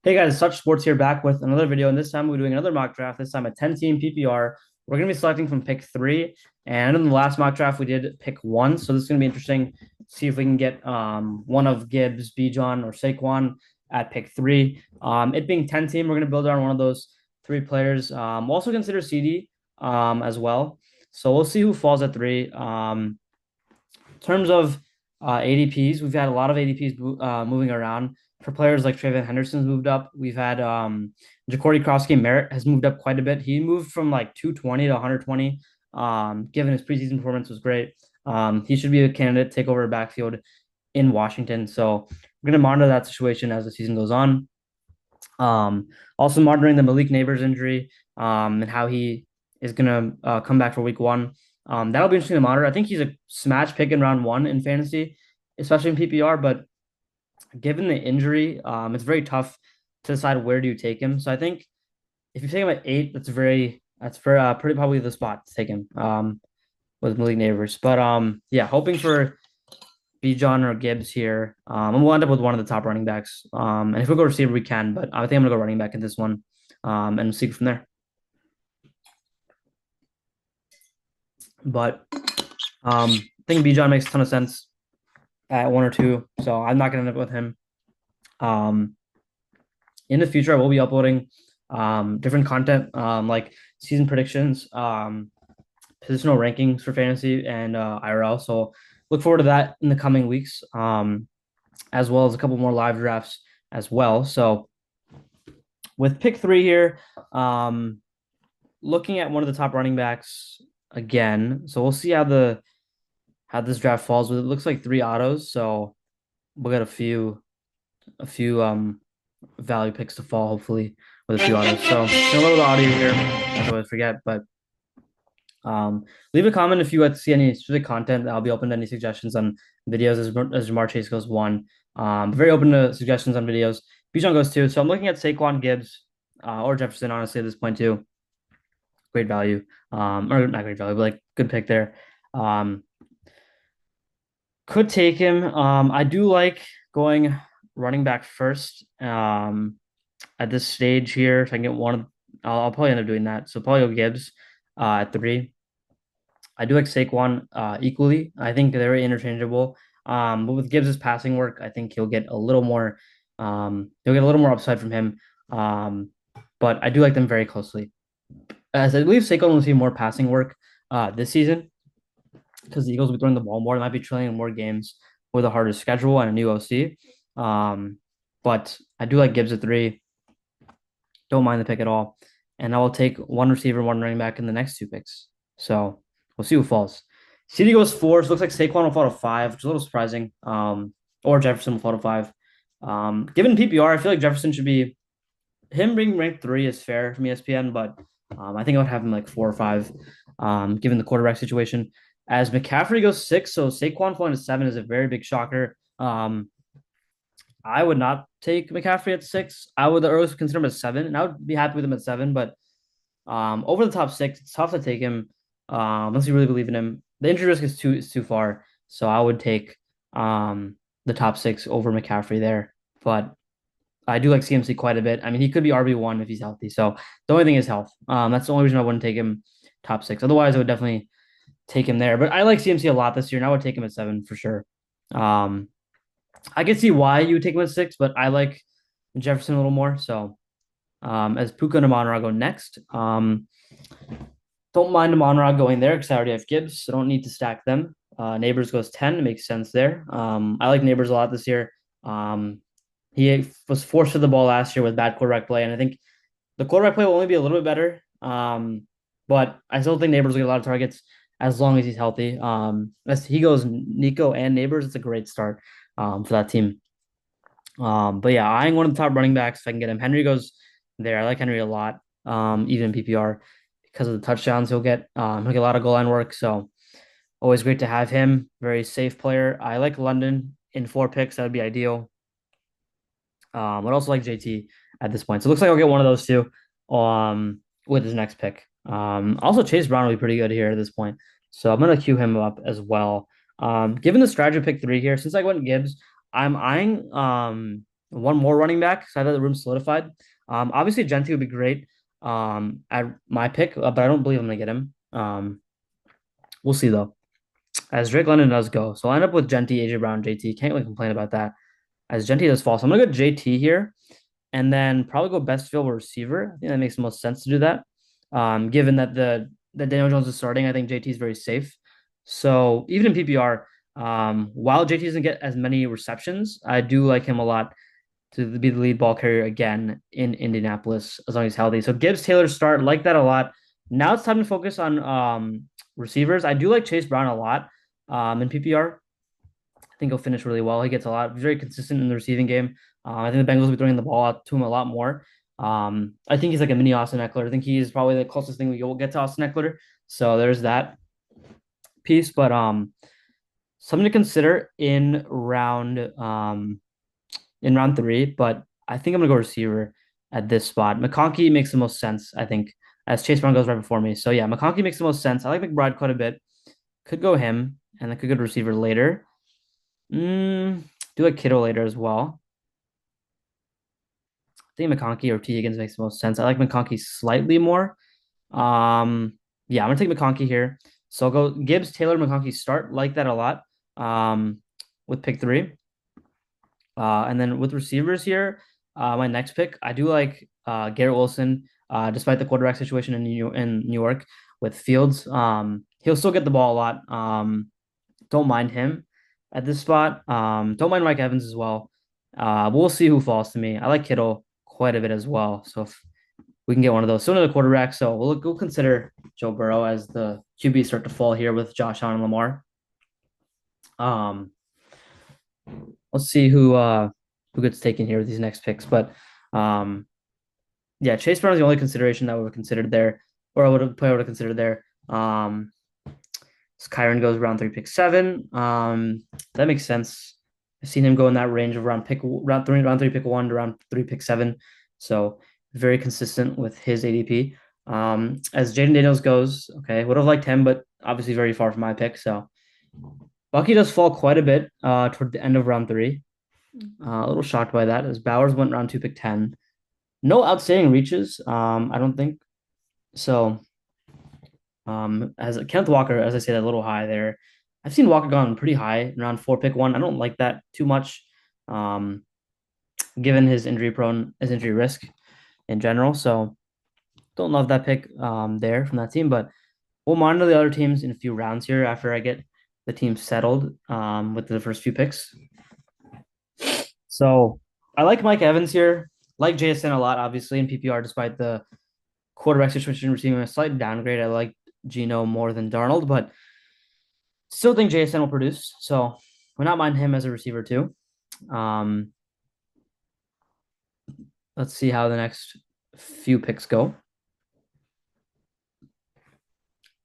Hey guys, Such Sports here back with another video, and this time we're doing another mock draft, this time a 10-team PPR. We're going to be selecting from pick three, and in the last mock draft we did pick one, so this is going to be interesting. See if we can get one of Gibbs, Bijan, or Saquon at pick three. It being 10-team, we're going to build around one of those three players. We'll also consider CD as well, so we'll see who falls at three. In terms of ADPs, we've had a lot of ADPs moving around. For players like Trayvon Henderson's moved up. We've had Jacory Krosky-Merritt has moved up quite a bit. He moved from like 220 to 120. Given his preseason performance was great. He should be a candidate to take over a backfield in Washington. So we're going to monitor that situation as the season goes on. Also monitoring the Malik Neighbors injury and how he is going to come back for week one. That'll be interesting to monitor. I think he's a smash pick in round one in fantasy, especially in PPR. But given the injury, it's very tough to decide where do you take him. So I think if you take him at eight, that's for pretty probably the spot to take him with Malik Neighbors. But yeah, hoping for Bijan or Gibbs here. And we'll end up with one of the top running backs. And if we go receiver, we can, but I think I'm gonna go running back in this one. And see from there. But I think Bijan makes a ton of sense at one or two, so I'm not gonna end up with him. In the future, I will be uploading different content like season predictions, positional rankings for fantasy and IRL. So look forward to that in the coming weeks, as well as a couple more live drafts as well. So with pick three here, looking at one of the top running backs again. So we'll see how this draft falls. It looks like three autos, so we'll get a few value picks to fall, hopefully, with a few autos. So a little audio here, I always forget, but leave a comment if you see any specific content. I'll be open to any suggestions on videos as Jamar Chase goes one. Very open to suggestions on videos. Bijan goes two. So I'm looking at Saquon, Gibbs, or Jefferson, honestly, at this point too. Great value. Or not great value, but like good pick there. Could take him. I do like going running back first. At this stage here, if I can get one, I'll probably end up doing that. So probably go Gibbs at three. I do like Saquon equally. I think they're very interchangeable. But with Gibbs's passing work, I think he'll get a little more. He'll get a little more upside from him. But I do like them very closely. As I believe Saquon will see more passing work this season because the Eagles will be throwing the ball more. They might be trailing in more games with a harder schedule and a new OC. But I do like Gibbs at three. Don't mind the pick at all. And I will take one receiver, one running back in the next two picks. So we'll see who falls. CD goes four. So it looks like Saquon will fall to five, which is a little surprising. Or Jefferson will fall to five. Given PPR, I feel like Jefferson should be him being ranked three is fair from ESPN, but I think I would have him like four or five, given the quarterback situation. As McCaffrey goes six, so Saquon falling to seven is a very big shocker. I would not take McCaffrey at six. I would always consider him at seven, and I would be happy with him at seven. But over the top six, it's tough to take him unless you really believe in him. The injury risk is too far, so I would take the top six over McCaffrey there. But I do like CMC quite a bit. I mean, he could be RB1 if he's healthy. So the only thing is health. That's the only reason I wouldn't take him top six. Otherwise, I would definitely take him there. But I like CMC a lot this year, and I would take him at seven for sure. I can see why you would take him at six, but I like Jefferson a little more. So as Puka and Amon-Ra go next, don't mind Amon-Ra going there because I already have Gibbs, so don't need to stack them. Neighbors goes 10. It makes sense there. I like Neighbors a lot this year. He was forced to the ball last year with bad quarterback play, and I think the quarterback play will only be a little bit better. But I still think Neighbors will get a lot of targets as long as he's healthy. As he goes Nico and Neighbors, it's a great start for that team. But yeah, eyeing one of the top running backs if I can get him. Henry goes there. I like Henry a lot, even in PPR because of the touchdowns he'll get. He'll get a lot of goal line work, so always great to have him. Very safe player. I like London in four picks. That would be ideal. But also like JT at this point. So it looks like I'll get one of those two with his next pick. Also Chase Brown will be pretty good here at this point. So I'm gonna queue him up as well. Given the strategy of pick three here, since I went Gibbs, I'm eyeing one more running back. So I thought the room solidified. Obviously Genti would be great at my pick, but I don't believe I'm gonna get him. We'll see though. As Drake London does go. So I'll end up with Genti, AJ Brown, JT. Can't really complain about that. As Genti does fall. So I'm gonna go JT here and then probably go best available receiver. I think that makes the most sense to do that. Given that the Daniel Jones is starting, I think JT is very safe. So even in PPR, while JT doesn't get as many receptions, I do like him a lot to be the lead ball carrier again in Indianapolis as long as he's healthy. So Gibbs Taylor start like that a lot. Now it's time to focus on receivers. I do like Chase Brown a lot in PPR. I think he'll finish really well. He gets a lot, very consistent in the receiving game. I think the Bengals will be throwing the ball out to him a lot more. I think he's like a mini Austin Eckler. I think he's probably the closest thing we will get to Austin Eckler. So there's that piece. But something to consider in round three. But I think I'm gonna go receiver at this spot. McConkey makes the most sense, I think, as Chase Brown goes right before me. So yeah, McConkey makes the most sense. I like McBride quite a bit. Could go him, and I could go receiver later. Do like Kittle later as well. I think McConkey or T. Higgins makes the most sense. I like McConkey slightly more. Yeah, I'm gonna take McConkey here. So I'll go Gibbs, Taylor, McConkey start like that a lot. With pick three. And then with receivers here, my next pick, I do like Garrett Wilson, despite the quarterback situation in New York with Fields. He'll still get the ball a lot. Don't mind him at this spot. Don't mind Mike Evans as well. We'll see who falls to me. I like Kittle quite a bit as well. So if we can get one of those. So another quarterback. So we'll consider Joe Burrow as the QB start to fall here with Josh Allen and Lamar. Um, let's see who gets taken here with these next picks. But yeah, Chase Brown is the only consideration that would have considered there, or I would have considered there. So Kyron goes round three, pick seven. That makes sense. I've seen him go in that range of round three, pick one to round three, pick seven. So very consistent with his ADP. As Jaden Daniels goes, okay, would have liked him, but obviously very far from my pick. So Bucky does fall quite a bit toward the end of round three. A little shocked by that, as Bowers went round two, pick 10. No outstanding reaches, I don't think. So as Kenneth Walker, as I said, a little high there. I've seen Walker gone pretty high in round four, pick one. I don't like that too much, given his injury risk in general. So don't love that pick there from that team, but we'll monitor the other teams in a few rounds here after I get the team settled with the first few picks. So I like Mike Evans here, like JSN a lot, obviously, in PPR, despite the quarterback situation receiving a slight downgrade. I like Geno more than Darnold, but still think JSN will produce. So we're not mind him as a receiver too. Let's see how the next few picks go.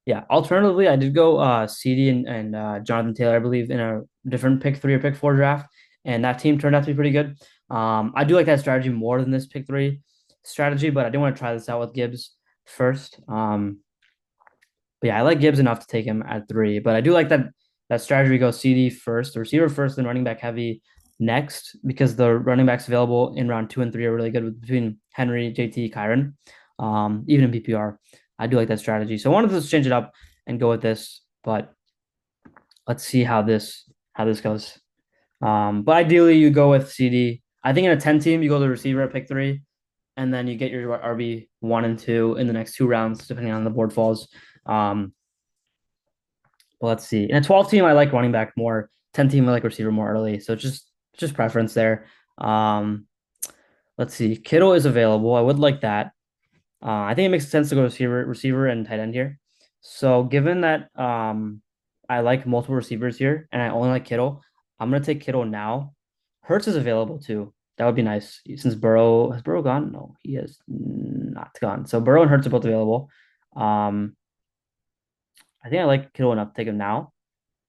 Yeah, alternatively, I did go CD and Jonathan Taylor, I believe, in a different pick three or pick four draft, and that team turned out to be pretty good. I do like that strategy more than this pick three strategy, but I did want to try this out with Gibbs first. But yeah, I like Gibbs enough to take him at three, but I do like that strategy. Go CD first, the receiver first, then running back heavy next, because the running backs available in round two and three are really good between Henry, JT, Kyron, even in PPR. I do like that strategy. So I wanted to change it up and go with this, but let's see how this goes. But ideally you go with CD. I think in a 10 team, you go to the receiver at pick three, and then you get your RB one and two in the next two rounds, depending on the board falls. But let's see. In a 12 team, I like running back more. 10 team, I like receiver more early. So just preference there. Let's see. Kittle is available. I would like that. I think it makes sense to go receiver and tight end here. So given that I like multiple receivers here and I only like Kittle, I'm gonna take Kittle now. Hurts is available too. That would be nice. Since has Burrow gone? No, he has not gone. So Burrow and Hurts are both available. I think I like Kittle enough to take him now,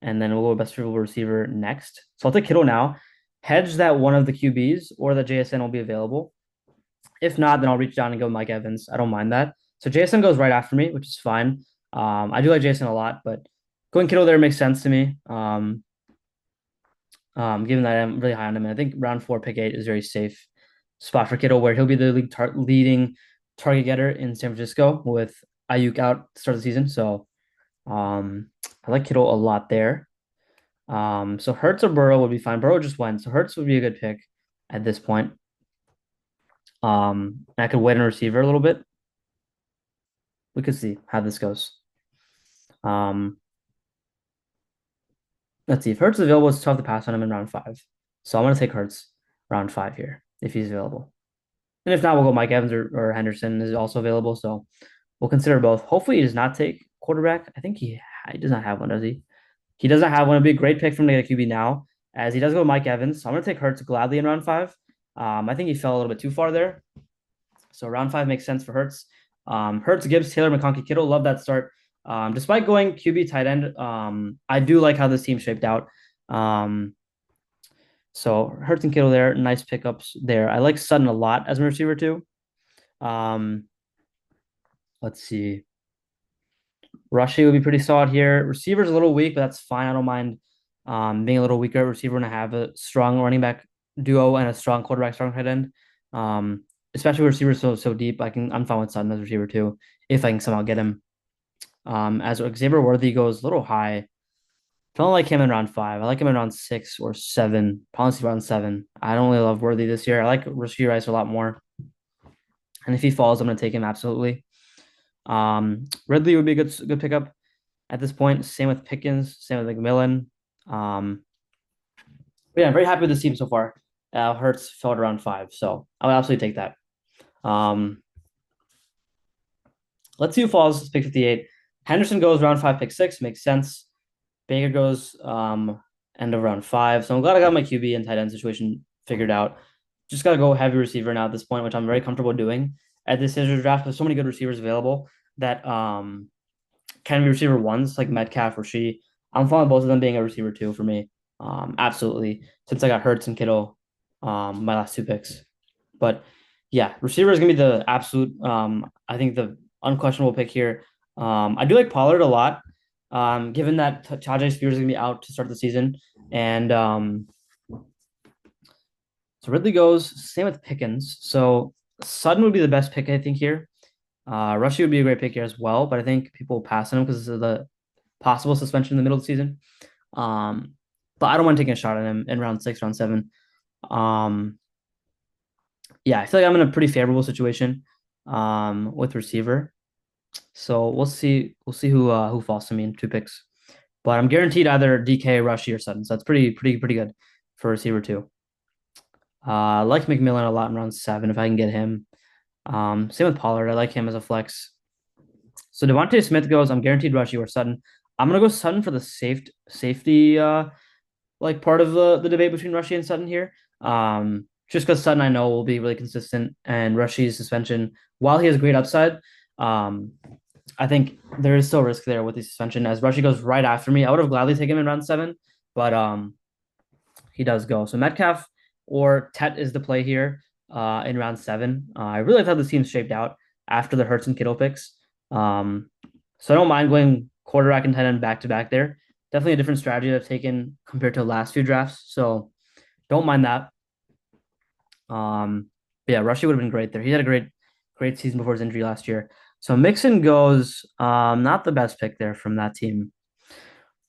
and then we'll go best available receiver next. So I'll take Kittle now. Hedge that one of the QBs or that JSN will be available. If not, then I'll reach down and go Mike Evans. I don't mind that. So JSN goes right after me, which is fine. I do like JSN a lot, but going Kittle there makes sense to me. given that I'm really high on him. And I think round four, pick eight is very safe spot for Kittle, where he'll be the leading target getter in San Francisco with Ayuk out to start the season. So I like Kittle a lot there. So Hurts or Burrow would be fine. Burrow just went, so Hurts would be a good pick at this point. I could wait on receiver a little bit. We could see how this goes. Um, let's see. If Hurts is available, it's tough to pass on him in round five. So I'm gonna take Hurts round five here if he's available. And if not, we'll go Mike Evans or Henderson is also available. So we'll consider both. Hopefully, he does not take quarterback. I think he does not have one, does he? He doesn't have one. It'd be a great pick for him to get a QB now, as he does go Mike Evans. So I'm gonna take Hurts gladly in round five. I think he fell a little bit too far there. So round five makes sense for Hurts. Hurts, Gibbs, Taylor, McConkey, Kittle. Love that start. Despite going QB tight end, I do like how this team shaped out. Um, so Hurts and Kittle there, nice pickups there. I like Sutton a lot as a receiver too. Um, let's see. Rushy would be pretty solid here. Receiver's a little weak, but that's fine. I don't mind being a little weaker at receiver when I have a strong running back duo and a strong quarterback, strong tight end. Especially with receivers so deep. I'm fine with Sutton as a receiver too, if I can somehow get him. As Xavier Worthy goes a little high. Don't like him in round five. I like him in round six or seven. Probably round seven. I don't really love Worthy this year. I like Rashee Rice a lot more. And if he falls, I'm gonna take him absolutely. Ridley would be a good pickup at this point. Same with Pickens, same with McMillan. But yeah, I'm very happy with this team so far. Hurts fell at around five, so I would absolutely take that. Um, let's see who falls. Pick 58. Henderson goes round five, pick six, makes sense. Baker goes end of round five. So I'm glad I got my QB and tight end situation figured out. Just gotta go heavy receiver now at this point, which I'm very comfortable doing at this Scissors draft. There's so many good receivers available that can be receiver ones like Metcalf or She. I'm fine with both of them being a receiver two for me. Absolutely. Since I got Hurts and Kittle, my last two picks. But yeah, receiver is gonna be the absolute I think the unquestionable pick here. I do like Pollard a lot. Given that Tajay Spears is gonna be out to start the season. And so Ridley goes, same with Pickens. So Sutton would be the best pick, I think, here. Rushy would be a great pick here as well, but I think people will pass on him because of the possible suspension in the middle of the season. But I don't want to take a shot at him in round six, round seven. Yeah, I feel like I'm in a pretty favorable situation with receiver. So we'll see. We'll see who falls to me in two picks. But I'm guaranteed either DK, Rushy, or Sutton. So that's pretty good for receiver two. I like McMillan a lot in round seven if I can get him. Same with Pollard. I like him as a flex. So Devontae Smith goes, I'm guaranteed Rushy or Sutton. I'm gonna go Sutton for the safety like part of the debate between Rushy and Sutton here. Just because Sutton I know will be really consistent and Rushy's suspension, while he has great upside, I think there is still risk there with the suspension as Rushy goes right after me. I would have gladly taken him in round seven, but he does go. So Metcalf or Tet is the play here in round seven. I really thought this team's shaped out after the Hurts and Kittle picks. So I don't mind going quarterback and tight end back to back there. Definitely a different strategy that I've taken compared to the last few drafts. So don't mind that. But yeah, Rushy would have been great there. He had a great season before his injury last year. So Mixon goes not the best pick there from that team.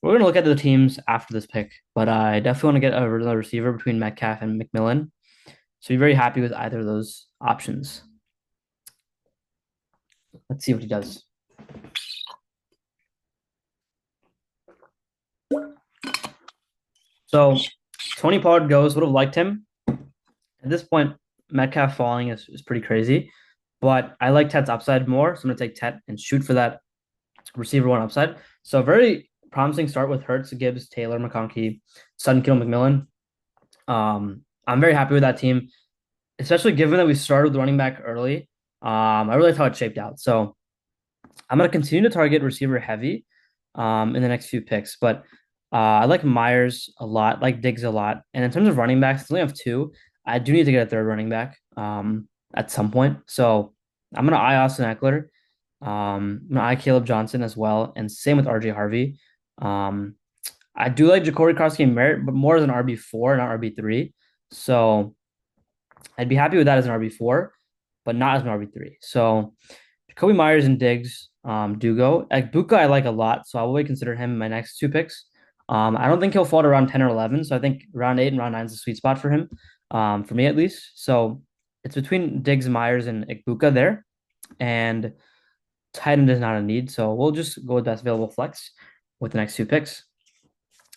We're gonna look at the teams after this pick, but I definitely want to get another receiver between Metcalf and McMillan. So be very happy with either of those options. Let's see what he does. So Tony Pollard goes, would have liked him. At this point, Metcalf falling is pretty crazy, but I like Ted's upside more. So I'm going to take Ted and shoot for that receiver one upside. So very promising start with Hurts, Gibbs, Taylor, McConkey, Sutton, Kittle, McMillan. I'm very happy with that team, especially given that we started with running back early. I really thought it shaped out. So I'm going to continue to target receiver heavy in the next few picks, but I like Myers a lot, like Diggs a lot. And in terms of running backs, I only have two. I do need to get a third running back at some point. So I'm going to eye Austin Eckler. I'm going to eye Caleb Johnson as well. And same with RJ Harvey. I do like Ja'Cory Krosky and Merritt, but more as an RB4, not RB3. So I'd be happy with that as an RB4, but not as an RB3. So Kobe Myers and Diggs do go. Buka I like a lot, so I will consider him my next two picks. I don't think he'll fall to around 10 or 11, so I think round 8 and round 9 is a sweet spot for him, for me at least. So it's between Diggs, Myers, and Buka there, and tight end is not a need, so we'll just go with best available flex with the next two picks.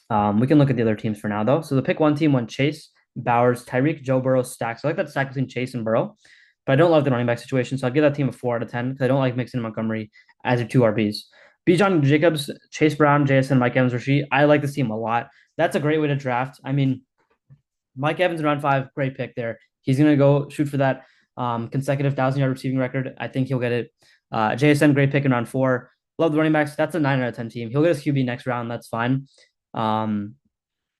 We can look at the other teams for now, though. So the pick one team went Chase, Bowers, Tyreek, Joe Burrow, Stacks. I like that stack between Chase and Burrow, but I don't love the running back situation. So I'll give that team a 4 out of 10 because I don't like Mixon and Montgomery as your two RBs. Bijan Jacobs, Chase Brown, JSN, Mike Evans, Rasheed. I like this team a lot. That's a great way to draft. I mean, Mike Evans in round 5, great pick there. He's going to go shoot for that consecutive 1,000-yard receiving record. I think he'll get it. JSN, great pick in round 4. Love the running backs. That's a 9 out of 10 team. He'll get his QB next round. That's fine. Um,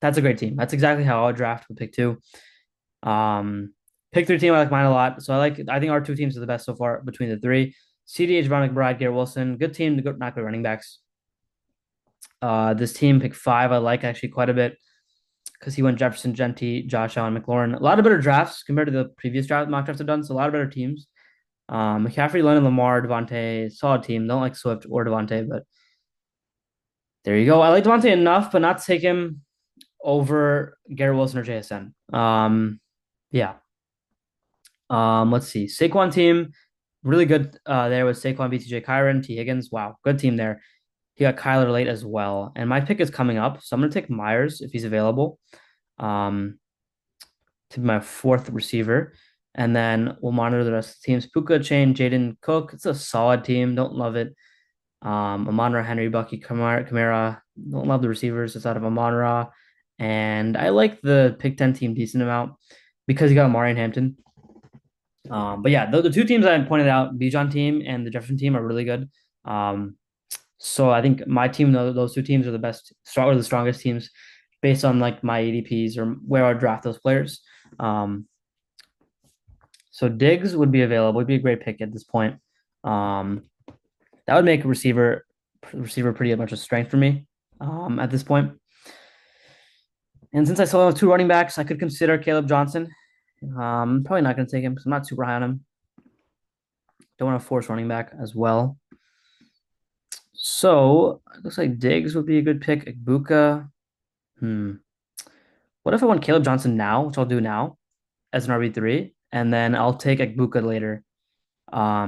that's a great team. That's exactly how I would draft with pick 2. Pick 3 team, I like mine a lot. So I think our two teams are the best so far between the three. CDH, Brown McBride, Garrett Wilson. Good team, not good running backs. This team, pick 5, I like actually quite a bit because he went Jefferson, Genty, Josh Allen, McLaurin. A lot of better drafts compared to the previous mock drafts I've done. So a lot of better teams. McCaffrey, Lennon, Lamar, Devontae, solid team. Don't like Swift or Devontae, but there you go. I like Devontae enough, but not to take him over Garrett Wilson or JSN. Yeah. Let's see. Saquon team, really good there with Saquon, BTJ, Kyron, T. Higgins. Wow, good team there. He got Kyler late as well. And my pick is coming up, so I'm going to take Myers if he's available to be my fourth receiver. And then we'll monitor the rest of the teams. Puka, Chain, Jaden Cook. It's a solid team. Don't love it. Amon-Ra, Henry, Bucky, Kamara. Don't love the receivers outside of Amon-Ra. And I like the pick 10 team decent amount because he got Marion Hampton. But yeah, the two teams I pointed out, Bijan team and the Jefferson team, are really good. So I think my team, those two teams are the best, or the strongest teams based on like my ADPs or where I would draft those players. So Diggs would be available. Would be a great pick at this point. That would make receiver pretty much a strength for me at this point. And since I still have two running backs, I could consider Caleb Johnson. Probably not going to take him because I'm not super high on him. Don't want to force running back as well. So it looks like Diggs would be a good pick. Ibuka. What if I want Caleb Johnson now, which I'll do now as an RB3, and then I'll take Ibuka later.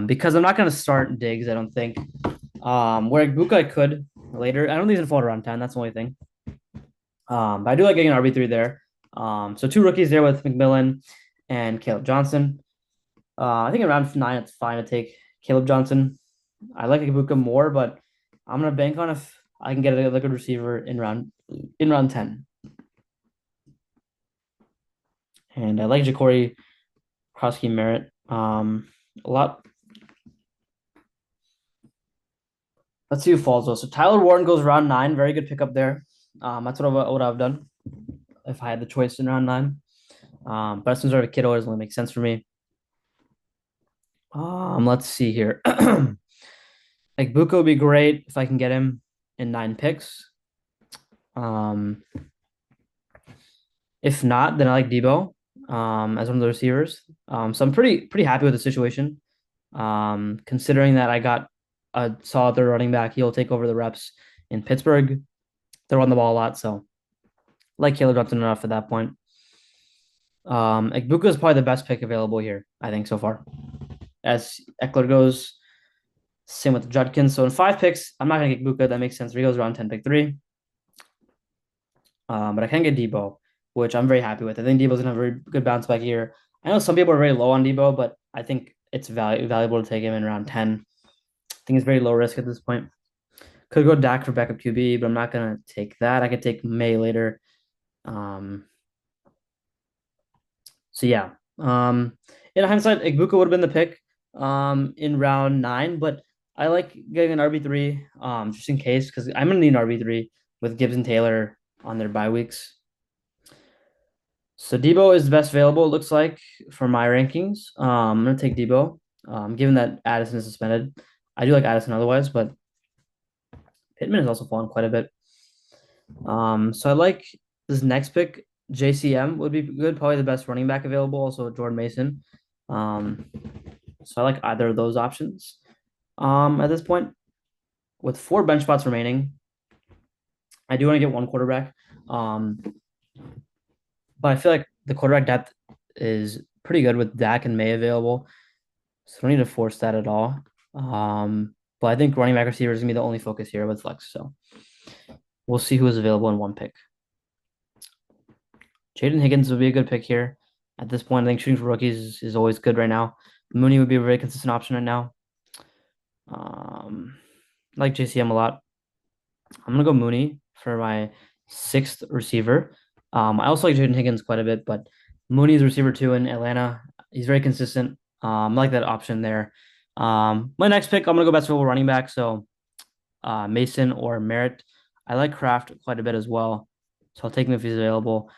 Because I'm not going to start Diggs, I don't think. Where Ibuka I could later. I don't think he's going to fall around 10. That's the only thing. But I do like getting an RB3 there. So two rookies there with McMillan and Caleb Johnson. I think around 9, it's fine to take Caleb Johnson. I like Ibuka more, but I'm gonna bank on if I can get a good receiver in round 10. And I like Ja'Cory Krosky Merritt a lot. Let's see who falls though. So Tyler Warren goes round 9. Very good pickup there. That's what I've done if I had the choice in round 9. But since I have a kiddo, it doesn't really make sense for me. Let's see here. Like Buka would be great if I can get him in 9 picks. If not, then I like Debo as one of the receivers. So I'm pretty happy with the situation. Considering that I got a solid third running back, he'll take over the reps in Pittsburgh. They run the ball a lot, so like Caleb Johnson enough at that point. Buka is probably the best pick available here, I think, so far. As Eckler goes, same with Judkins. So in 5 picks, I'm not gonna get Buka. That makes sense. He goes around 10, pick 3. But I can get Debo, which I'm very happy with. I think Debo's gonna have a very good bounce back here. I know some people are very low on Debo, but I think it's valuable to take him in around 10. I think it's very low risk at this point. Could go Dak for backup QB, but I'm not gonna take that. I could take May later. So yeah. In hindsight, Ibuka would have been the pick in round 9, but I like getting an RB3 just in case because I'm gonna need an RB3 with Gibbs and Taylor on their bye weeks. So Debo is the best available, it looks like, for my rankings. I'm gonna take Debo, given that Addison is suspended. I do like Addison otherwise, but Pittman has also fallen quite a bit. So I like this next pick. JCM would be good, probably the best running back available. Also Jordan Mason. Um, so I like either of those options. At this point, with four bench spots remaining, I do want to get one quarterback. Um, but I feel like the quarterback depth is pretty good with Dak and May available. So I don't need to force that at all. But I think running back receiver is gonna be the only focus here with flex. So we'll see who is available in one pick. Jaden Higgins would be a good pick here. At this point, I think shooting for rookies is always good right now. Mooney would be a very consistent option right now. I like JCM a lot. I'm gonna go Mooney for my sixth receiver. I also like Jaden Higgins quite a bit, but Mooney's receiver two in Atlanta. He's very consistent. I like that option there. My next pick, I'm gonna go best available running back. So Mason or Merritt. I like Kraft quite a bit as well. So I'll take him if he's available.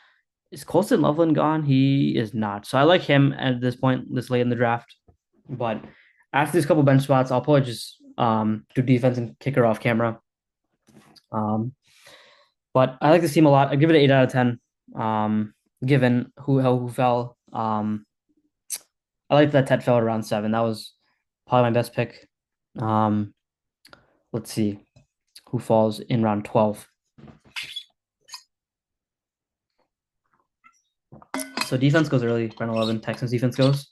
Is Colston Loveland gone? He is not. So I like him at this point, this late in the draft. But after these couple bench spots, I'll probably just do defense and kicker off camera. Um, but I like this team a lot. I give it an 8 out of 10. Given who fell. I like that Ted fell at around 7. That was probably my best pick. Um, let's see who falls in round 12. So defense goes early, round 11. Texans defense goes.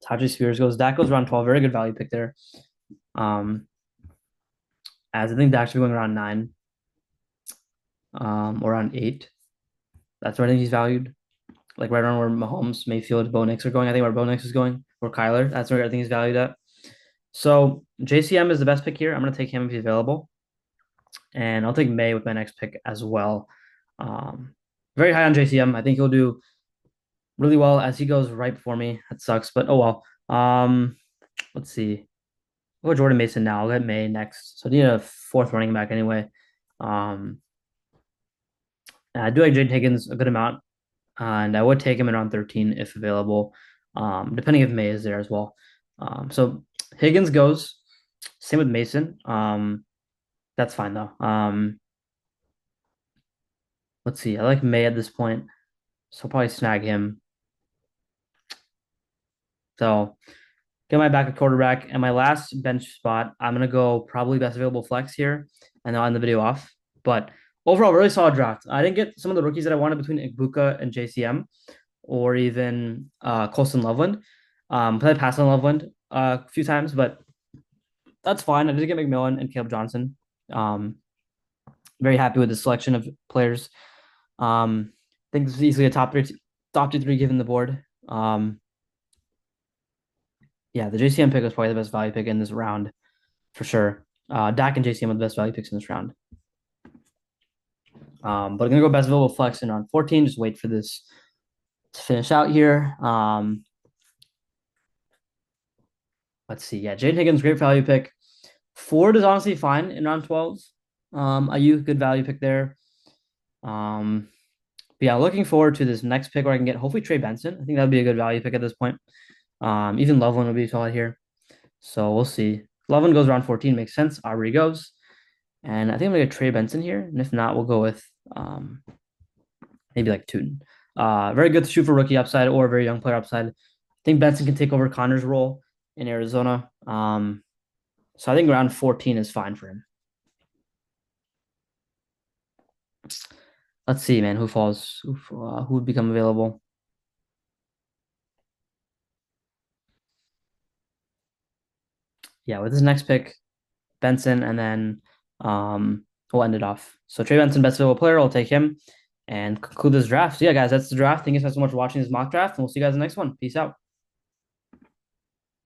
Tajay Spears goes. Dak goes round 12. Very good value pick there. Um, as I think Dak's going around 9, or around 8. That's where I think he's valued. Like right around where Mahomes, Mayfield, Bo Nix are going. I think where Bo Nix is going, or Kyler. That's where I think he's valued at. So JCM is the best pick here. I'm going to take him if he's available. And I'll take May with my next pick as well. Um, very high on JCM. I think he'll do really well as he goes right before me. That sucks, but oh well. Let's see. I'll go Jordan Mason now. I'll get May next. So I need a fourth running back anyway. Um, I do like Jade Higgins a good amount, and I would take him in round 13 if available, depending if May is there as well. So Higgins goes. Same with Mason. That's fine though. Let's see. I like May at this point, so I'll probably snag him. So get my backup quarterback. And my last bench spot, I'm gonna go probably best available flex here, and I'll end the video off. But overall, really solid draft. I didn't get some of the rookies that I wanted between Igbuka and JCM, or even Colston Loveland. But I passed on Loveland a few times, but that's fine. I did get McMillan and Caleb Johnson. Um, very happy with the selection of players. I think this is easily a top two, three given the board. Yeah, the JCM pick was probably the best value pick in this round for sure. Dak and JCM are the best value picks in this round. But I'm gonna go best available flex in round 14. Just wait for this to finish out here. Let's see. Yeah, Jaden Higgins, great value pick. Ford is honestly fine in round 12. Ayuk, good value pick there. But yeah, looking forward to this next pick where I can get hopefully Trey Benson. I think that'd be a good value pick at this point. Even Loveland would be solid here. So we'll see. Loveland goes around 14, makes sense. Aubrey goes. And I think I'm gonna get Trey Benson here. And if not, we'll go with maybe like Tootin. Very good to shoot for rookie upside or very young player upside. I think Benson can take over Connor's role in Arizona. So I think around 14 is fine for him. Let's see, man, who falls, who would become available. Yeah, with this next pick, Benson, and then we'll end it off. So Trey Benson, best available player, I'll take him and conclude this draft. So yeah, guys, that's the draft. Thank you guys so much for watching this mock draft, and we'll see you guys in the next one. Peace out.